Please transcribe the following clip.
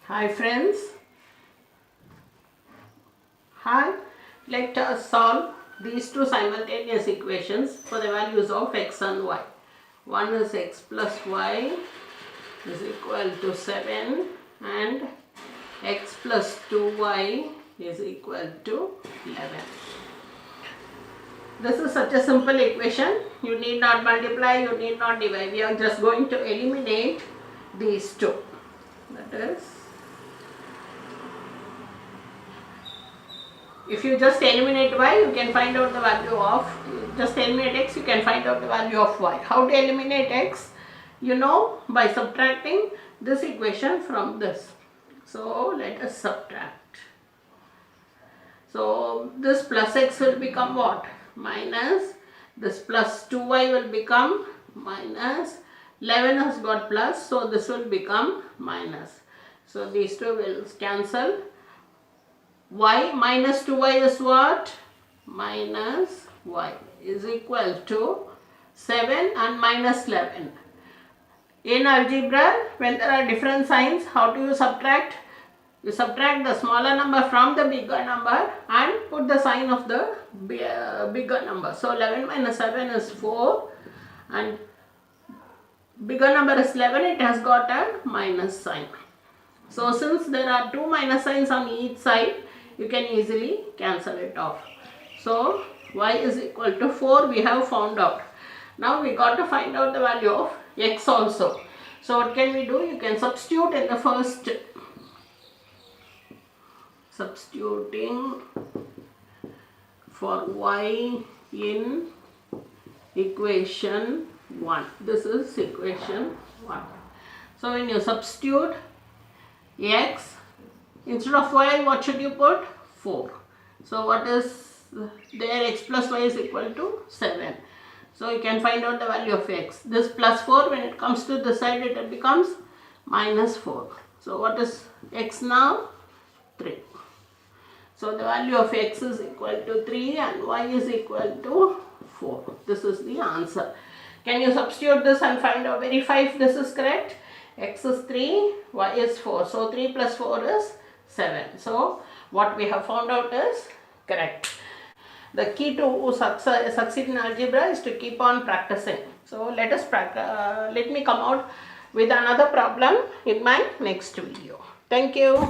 Hi friends. Hi. Let us solve these two simultaneous equations for the values of x and y. One is x plus y is equal to 7 and x plus 2y is equal to 11. This is such a simple equation. You need not multiply, you need not divide. We are just going to eliminate these two. That is, if you just eliminate y, you can find out the value of, just eliminate x, you can find out the value of y. How to eliminate x? You know, by subtracting this equation from this. So let us subtract. So this plus x will become what? Minus. This plus 2y will become minus. 11 has got plus, so this will become minus. So these two will cancel. Y minus 2y is what? Minus y is equal to 7 and minus 11. In algebra, when there are different signs, how do you subtract? You subtract the smaller number from the bigger number and put the sign of the bigger number. So 11 minus 7 is 4 and bigger number is 11, it has got a minus sign. So since there are two minus signs on each side, you can easily cancel it off. So y is equal to 4 we have found out. Now we got to find out the value of x also. So what can we do? You can substitute in the first, substituting for y in equation 1. This is equation 1. So when you substitute x, instead of y, what should you put? 4. So what is there? X plus y is equal to 7. So you can find out the value of x. This plus 4, when it comes to this side, it becomes minus 4. So what is x now? 3. So the value of x is equal to 3 and y is equal to 4. This is the answer. Can you substitute this and find out, verify if this is correct? X is 3, y is 4. So 3 plus 4 is 7. So what we have found out is correct. The key to succeed in algebra is to keep on practicing. So let me come out with another problem in my next video. Thank you.